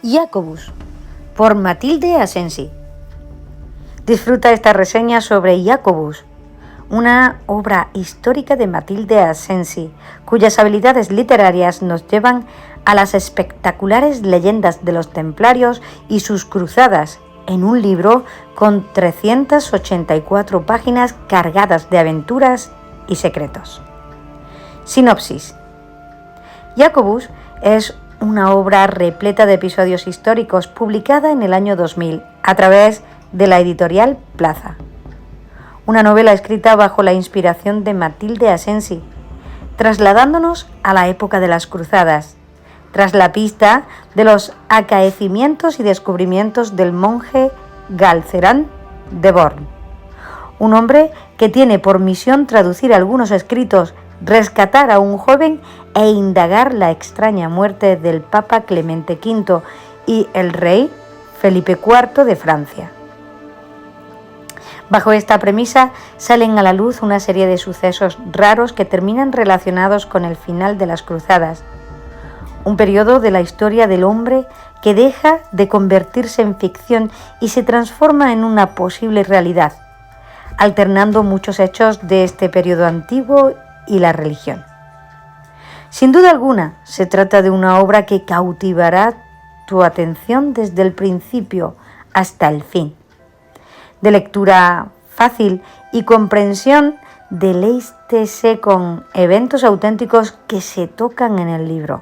Jacobus, por Matilde Asensi. Disfruta esta reseña sobre Jacobus, una obra histórica de Matilde Asensi, cuyas habilidades literarias nos llevan a las espectaculares leyendas de los templarios y sus cruzadas, en un libro con 384 páginas cargadas de aventuras y secretos. Sinopsis. Jacobus es una obra repleta de episodios históricos publicada en el año 2000 a través de la editorial Plaza. Una novela escrita bajo la inspiración de Matilde Asensi, trasladándonos a la época de las cruzadas, tras la pista de los acaecimientos y descubrimientos del monje Galcerán de Born, un hombre que tiene por misión traducir algunos escritos, rescatar a un joven e indagar la extraña muerte del Papa Clemente V y el rey Felipe IV de Francia. Bajo esta premisa salen a la luz una serie de sucesos raros que terminan relacionados con el final de las cruzadas, un periodo de la historia del hombre que deja de convertirse en ficción y se transforma en una posible realidad, alternando muchos hechos de este periodo antiguo y la religión. Sin duda alguna, se trata de una obra que cautivará tu atención desde el principio hasta el fin. De lectura fácil y comprensión, deleítese con eventos auténticos que se tocan en el libro.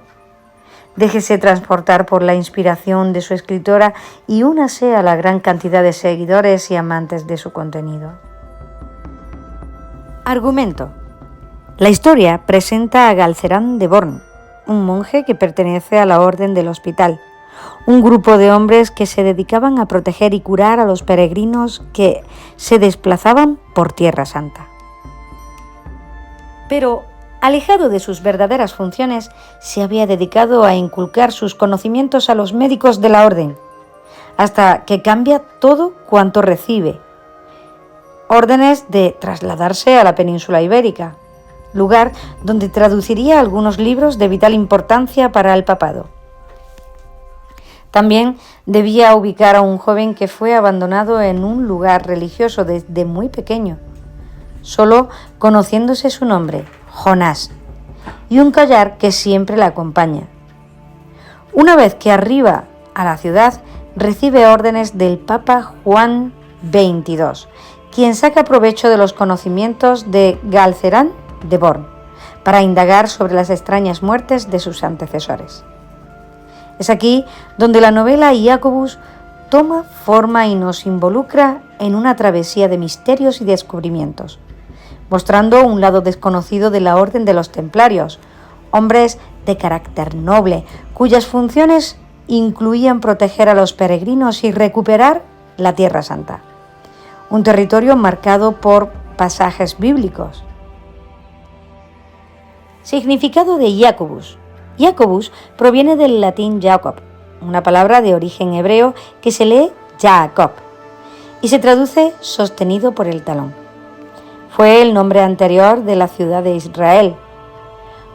Déjese transportar por la inspiración de su escritora y únase a la gran cantidad de seguidores y amantes de su contenido. Argumento. La historia presenta a Galcerán de Born, un monje que pertenece a la Orden del Hospital, un grupo de hombres que se dedicaban a proteger y curar a los peregrinos que se desplazaban por Tierra Santa. Pero, alejado de sus verdaderas funciones, se había dedicado a inculcar sus conocimientos a los médicos de la Orden, hasta que cambia todo cuanto recibe. Órdenes de trasladarse a la península ibérica, lugar donde traduciría algunos libros de vital importancia para el papado. También debía ubicar a un joven que fue abandonado en un lugar religioso desde muy pequeño, solo conociéndose su nombre, Jonás, y un collar que siempre la acompaña. Una vez que arriba a la ciudad, recibe órdenes del Papa Juan XXII, quien saca provecho de los conocimientos de Galcerán de Born para indagar sobre las extrañas muertes de sus antecesores. Es aquí donde la novela Jacobus toma forma y nos involucra en una travesía de misterios y descubrimientos, mostrando un lado desconocido de la Orden de los Templarios, hombres de carácter noble, cuyas funciones incluían proteger a los peregrinos y recuperar la Tierra Santa, un territorio marcado por pasajes bíblicos. Significado de Jacobus. Jacobus proviene del latín Jacob, una palabra de origen hebreo que se lee Jacob y se traduce sostenido por el talón. Fue el nombre anterior de la ciudad de Israel.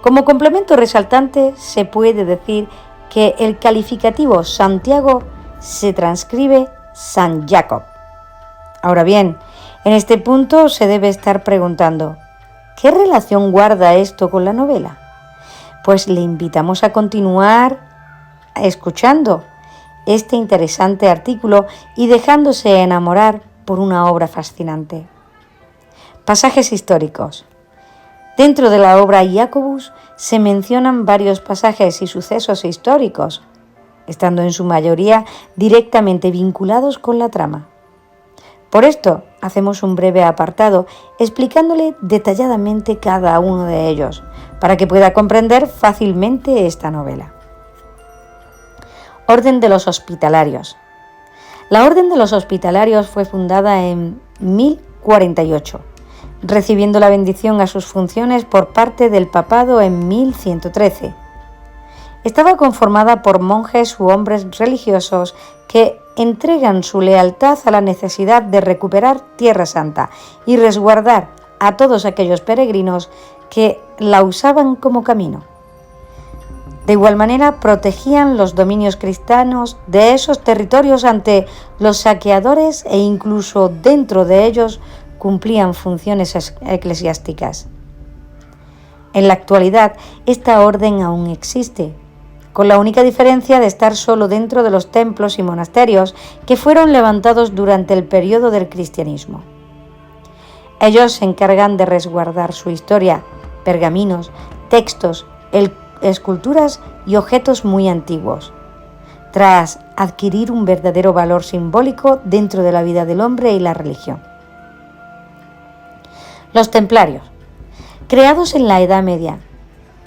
Como complemento resaltante, se puede decir que el calificativo Santiago se transcribe San Jacob. Ahora bien, en este punto se debe estar preguntando, ¿qué relación guarda esto con la novela? Pues le invitamos a continuar escuchando este interesante artículo y dejándose enamorar por una obra fascinante. Pasajes históricos. Dentro de la obra Jacobus se mencionan varios pasajes y sucesos históricos, estando en su mayoría directamente vinculados con la trama. Por esto, hacemos un breve apartado explicándole detalladamente cada uno de ellos, para que pueda comprender fácilmente esta novela. Orden de los Hospitalarios. La Orden de los Hospitalarios fue fundada en 1048, recibiendo la bendición a sus funciones por parte del papado en 1113. Estaba conformada por monjes u hombres religiosos que entregan su lealtad a la necesidad de recuperar Tierra Santa y resguardar a todos aquellos peregrinos que la usaban como camino. De igual manera, protegían los dominios cristianos de esos territorios ante los saqueadores e incluso dentro de ellos cumplían funciones eclesiásticas. En la actualidad, esta orden aún existe, con la única diferencia de estar solo dentro de los templos y monasterios que fueron levantados durante el periodo del cristianismo. Ellos se encargan de resguardar su historia, pergaminos, textos, esculturas y objetos muy antiguos, tras adquirir un verdadero valor simbólico dentro de la vida del hombre y la religión. Los templarios, creados en la Edad Media,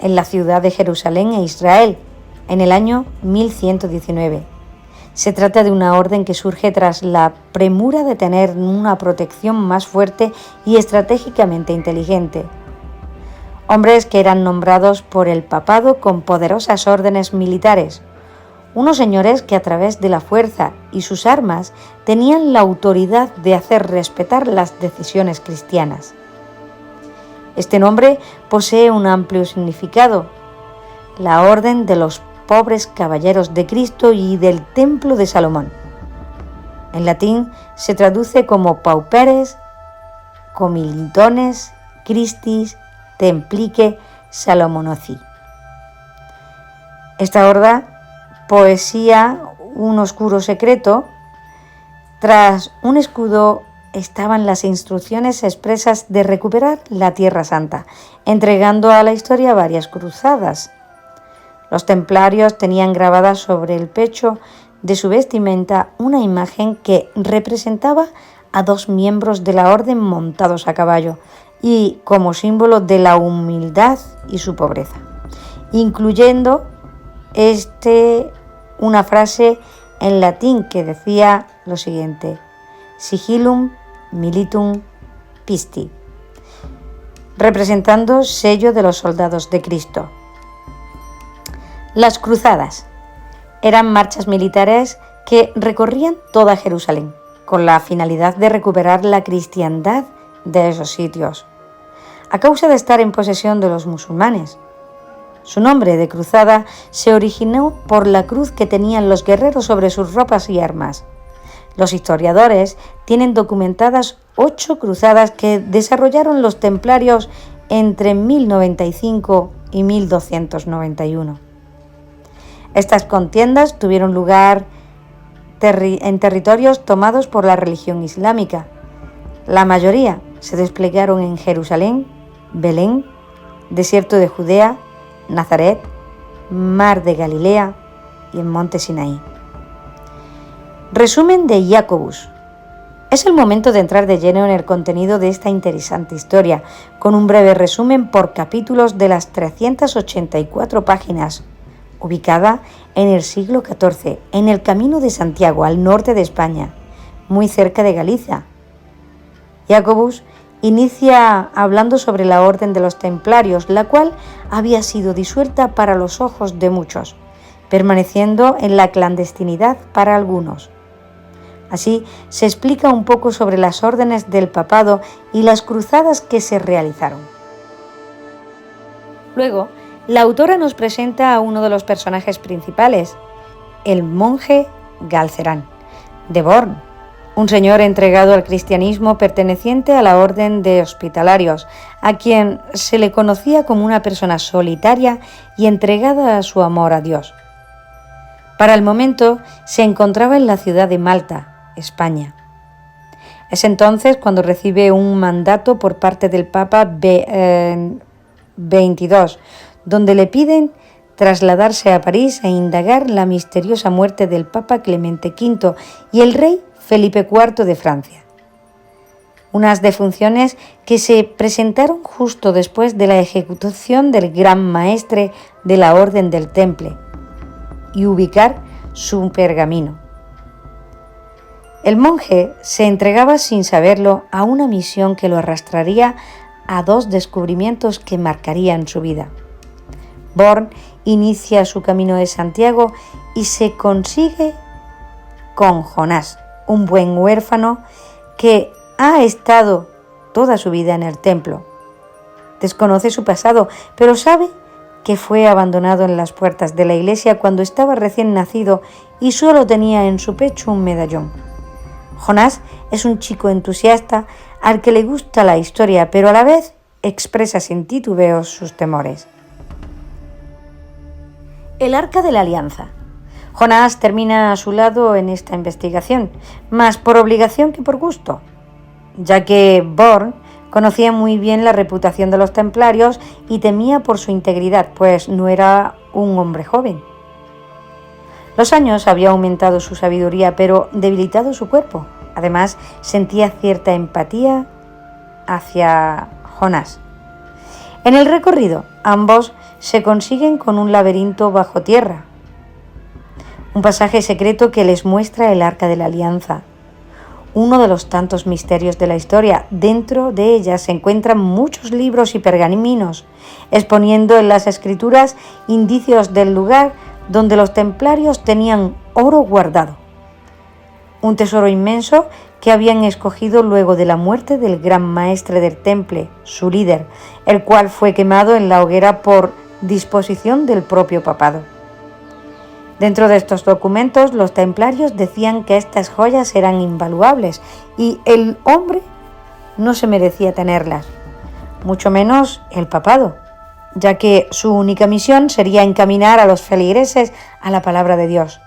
en la ciudad de Jerusalén e Israel, en el año 1119. Se trata de una orden que surge tras la premura de tener una protección más fuerte y estratégicamente inteligente. Hombres que eran nombrados por el papado con poderosas órdenes militares, unos señores que a través de la fuerza y sus armas tenían la autoridad de hacer respetar las decisiones cristianas. Este nombre posee un amplio significado: la Orden de los Pobres Caballeros de Cristo y del Templo de Salomón. En latín se traduce como pauperes, comilitones, Christis, Templique, Salomonoci. Esta horda poseía un oscuro secreto. Tras un escudo estaban las instrucciones expresas de recuperar la Tierra Santa, entregando a la historia varias cruzadas. Los templarios tenían grabada sobre el pecho de su vestimenta una imagen que representaba a dos miembros de la orden montados a caballo y como símbolo de la humildad y su pobreza, incluyendo una frase en latín que decía lo siguiente: Sigillum Militum Pisti, representando sello de los soldados de Cristo. Las cruzadas eran marchas militares que recorrían toda Jerusalén con la finalidad de recuperar la cristiandad de esos sitios, a causa de estar en posesión de los musulmanes. Su nombre de cruzada se originó por la cruz que tenían los guerreros sobre sus ropas y armas. Los historiadores tienen documentadas 8 cruzadas que desarrollaron los templarios entre 1095 y 1291. Estas contiendas tuvieron lugar en territorios tomados por la religión islámica. La mayoría se desplegaron en Jerusalén, Belén, desierto de Judea, Nazaret, Mar de Galilea y en Monte Sinaí. Resumen de Jacobus. Es el momento de entrar de lleno en el contenido de esta interesante historia, con un breve resumen por capítulos de las 384 páginas, ubicada en el siglo XIV, en el Camino de Santiago, al norte de España, muy cerca de Galicia. Jacobus inicia hablando sobre la Orden de los Templarios, la cual había sido disuelta para los ojos de muchos, permaneciendo en la clandestinidad para algunos. Así se explica un poco sobre las órdenes del papado y las cruzadas que se realizaron. Luego, la autora nos presenta a uno de los personajes principales, el monje Galcerán, de Born, un señor entregado al cristianismo perteneciente a la orden de hospitalarios, a quien se le conocía como una persona solitaria y entregada a su amor a Dios. Para el momento se encontraba en la ciudad de Malta, España. Es entonces cuando recibe un mandato por parte del Papa 22, donde le piden trasladarse a París e indagar la misteriosa muerte del Papa Clemente V y el rey Felipe IV de Francia. Unas defunciones que se presentaron justo después de la ejecución del gran maestre de la Orden del Temple, y ubicar su pergamino. El monje se entregaba sin saberlo a una misión que lo arrastraría a 2 descubrimientos que marcarían su vida. Born inicia su camino de Santiago y se consigue con Jonás, un buen huérfano que ha estado toda su vida en el templo. Desconoce su pasado, pero sabe que fue abandonado en las puertas de la iglesia cuando estaba recién nacido y solo tenía en su pecho un medallón. Jonás es un chico entusiasta al que le gusta la historia, pero a la vez expresa sin titubeos sus temores. El Arca de la Alianza. Jonás termina a su lado en esta investigación, más por obligación que por gusto, ya que Born conocía muy bien la reputación de los templarios y temía por su integridad, pues no era un hombre joven. Los años habían aumentado su sabiduría, pero debilitado su cuerpo. Además, sentía cierta empatía hacia Jonás. En el recorrido, ambos se consiguen con un laberinto bajo tierra, un pasaje secreto que les muestra el Arca de la Alianza, uno de los tantos misterios de la historia. Dentro de ella se encuentran muchos libros y pergaminos, exponiendo en las escrituras indicios del lugar donde los templarios tenían oro guardado, un tesoro inmenso que habían escogido luego de la muerte del gran maestre del temple, su líder, el cual fue quemado en la hoguera por disposición del propio papado. Dentro de estos documentos, los templarios decían que estas joyas eran invaluables y el hombre no se merecía tenerlas, mucho menos el papado, ya que su única misión sería encaminar a los feligreses a la palabra de Dios.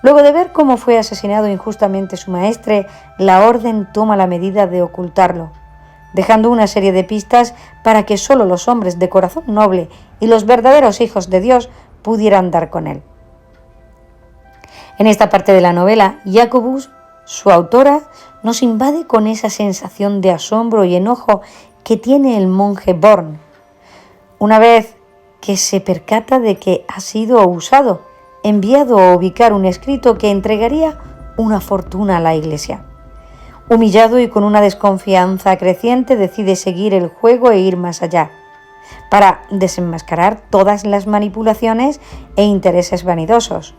Luego de ver cómo fue asesinado injustamente su maestre, la orden toma la medida de ocultarlo, dejando una serie de pistas para que solo los hombres de corazón noble y los verdaderos hijos de Dios pudieran dar con él. En esta parte de la novela, Jacobus, su autora, nos invade con esa sensación de asombro y enojo que tiene el monje Born, una vez que se percata de que ha sido usado, enviado a ubicar un escrito que entregaría una fortuna a la iglesia. Humillado y con una desconfianza creciente, decide seguir el juego e ir más allá, para desenmascarar todas las manipulaciones e intereses vanidosos.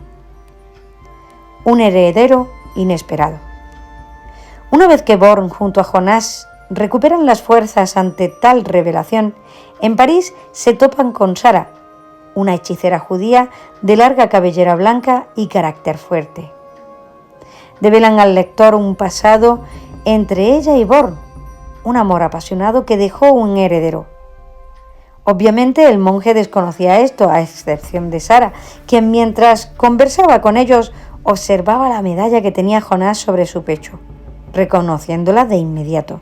Un heredero inesperado. Una vez que Born junto a Jonás recuperan las fuerzas ante tal revelación, en París se topan con Sara, una hechicera judía de larga cabellera blanca y carácter fuerte. Develan al lector un pasado entre ella y Born, un amor apasionado que dejó un heredero. Obviamente el monje desconocía esto, a excepción de Sara, quien mientras conversaba con ellos observaba la medalla que tenía Jonás sobre su pecho, reconociéndola de inmediato.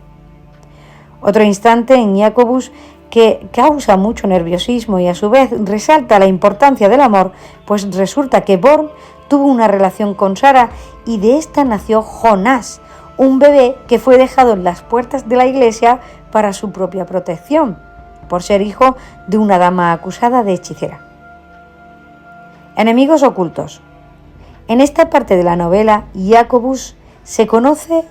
Otro instante en Jacobus que causa mucho nerviosismo y a su vez resalta la importancia del amor, pues resulta que Born tuvo una relación con Sara y de esta nació Jonás, un bebé que fue dejado en las puertas de la iglesia para su propia protección, por ser hijo de una dama acusada de hechicera. Enemigos ocultos. En esta parte de la novela, Jacobus se conoce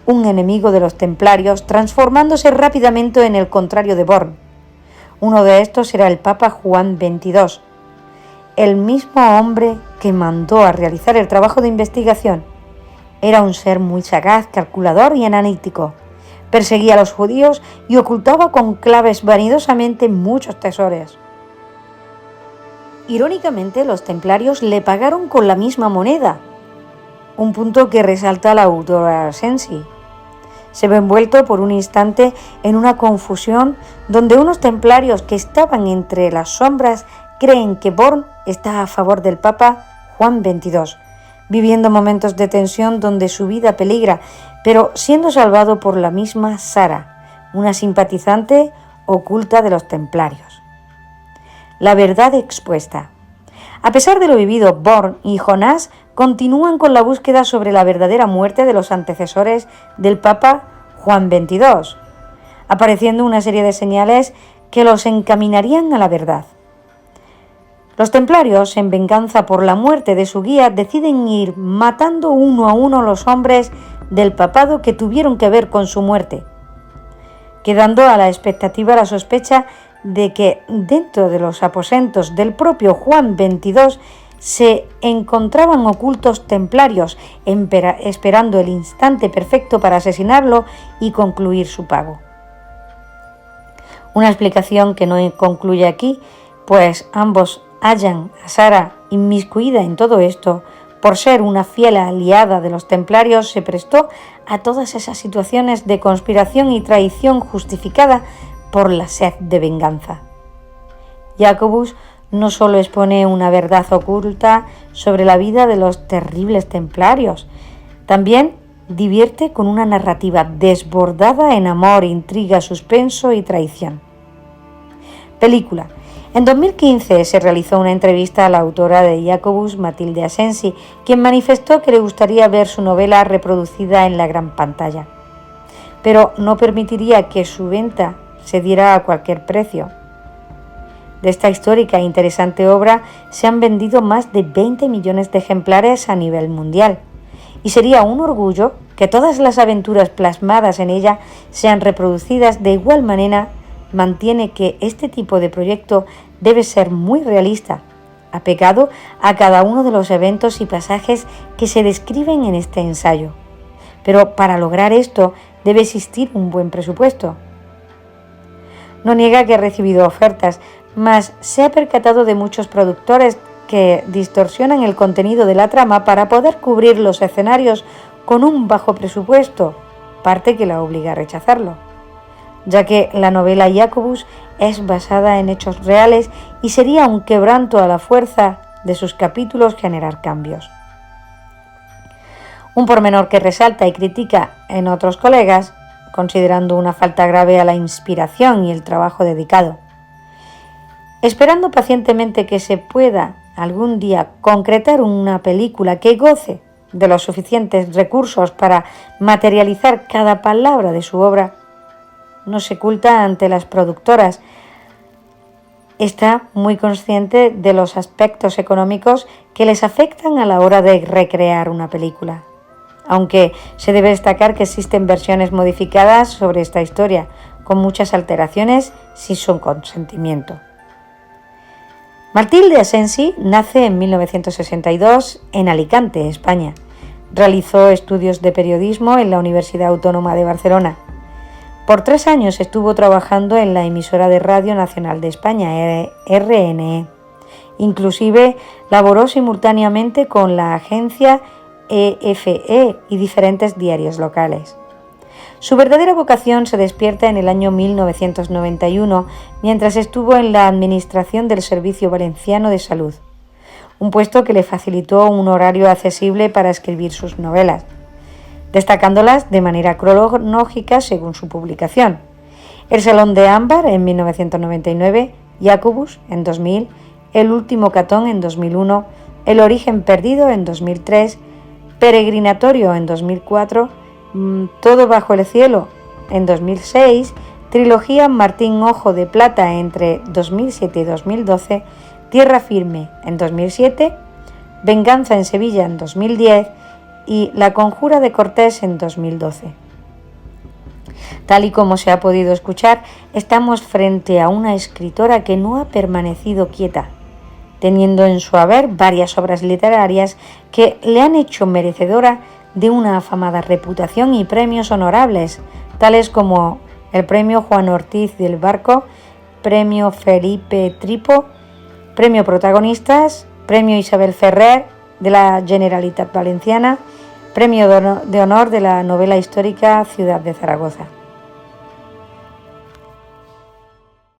un enemigo de los templarios, transformándose rápidamente en el contrario de Born. Uno de estos era el Papa Juan XXII, el mismo hombre que mandó a realizar el trabajo de investigación. Era un ser muy sagaz, calculador y analítico. Perseguía a los judíos y ocultaba con claves vanidosamente muchos tesoros. Irónicamente, los templarios le pagaron con la misma moneda, un punto que resalta la autora Sensi. Se ve envuelto por un instante en una confusión donde unos templarios que estaban entre las sombras creen que Born está a favor del Papa Juan XXII, viviendo momentos de tensión donde su vida peligra, pero siendo salvado por la misma Sara, una simpatizante oculta de los templarios. La verdad expuesta. A pesar de lo vivido, Born y Jonás continúan con la búsqueda sobre la verdadera muerte de los antecesores del Papa Juan XXII, apareciendo una serie de señales que los encaminarían a la verdad. Los templarios, en venganza por la muerte de su guía, deciden ir matando uno a uno los hombres del papado que tuvieron que ver con su muerte, quedando a la expectativa la sospecha de que dentro de los aposentos del propio Juan XXII se encontraban ocultos templarios esperando el instante perfecto para asesinarlo y concluir su pago. Una explicación que no concluye aquí pues ambos hallan a Sara inmiscuida en todo esto. Por ser una fiel aliada de los templarios, se prestó a todas esas situaciones de conspiración y traición justificada por la sed de venganza. Jacobus no solo expone una verdad oculta sobre la vida de los terribles templarios, también divierte con una narrativa desbordada en amor, intriga, suspenso y traición. Película. En 2015 se realizó una entrevista a la autora de Jacobus, Matilde Asensi, quien manifestó que le gustaría ver su novela reproducida en la gran pantalla, pero no permitiría que su venta se diera a cualquier precio. De esta histórica e interesante obra se han vendido más de 20 millones de ejemplares a nivel mundial, y sería un orgullo que todas las aventuras plasmadas en ella sean reproducidas de igual manera. Mantiene que este tipo de proyecto debe ser muy realista, apegado a cada uno de los eventos y pasajes que se describen en este ensayo. Pero para lograr esto debe existir un buen presupuesto. No niega que ha recibido ofertas, mas se ha percatado de muchos productores que distorsionan el contenido de la trama para poder cubrir los escenarios con un bajo presupuesto, parte que la obliga a rechazarlo, ya que la novela Jacobus es basada en hechos reales y sería un quebranto a la fuerza de sus capítulos generar cambios. Un pormenor que resalta y critica en otros colegas, considerando una falta grave a la inspiración y el trabajo dedicado. Esperando pacientemente que se pueda algún día concretar una película que goce de los suficientes recursos para materializar cada palabra de su obra, no se oculta ante las productoras. Está muy consciente de los aspectos económicos que les afectan a la hora de recrear una película, aunque se debe destacar que existen versiones modificadas sobre esta historia, con muchas alteraciones sin su consentimiento. Matilde Asensi nace en 1962 en Alicante, España. Realizó estudios de periodismo en la Universidad Autónoma de Barcelona. Por 3 años estuvo trabajando en la emisora de Radio Nacional de España, RNE. Inclusive laboró simultáneamente con la agencia EFE y diferentes diarios locales. Su verdadera vocación se despierta en el año 1991, mientras estuvo en la administración del Servicio Valenciano de Salud, un puesto que le facilitó un horario accesible para escribir sus novelas, destacándolas de manera cronológica según su publicación. El Salón de Ámbar en 1999, Jacobus en 2000, El último Catón en 2001, El origen perdido en 2003, Peregrinatorio en 2004, Todo bajo el cielo en 2006, trilogía Martín Ojo de Plata entre 2007 y 2012, Tierra firme en 2007, Venganza en Sevilla en 2010 y La conjura de Cortés en 2012. Tal y como se ha podido escuchar, estamos frente a una escritora que no ha permanecido quieta, teniendo en su haber varias obras literarias que le han hecho merecedora de una afamada reputación y premios honorables, tales como el Premio Juan Ortiz del Barco, Premio Felipe Tripo, Premio Protagonistas, Premio Isabel Ferrer de la Generalitat Valenciana, Premio de Honor de la Novela Histórica Ciudad de Zaragoza.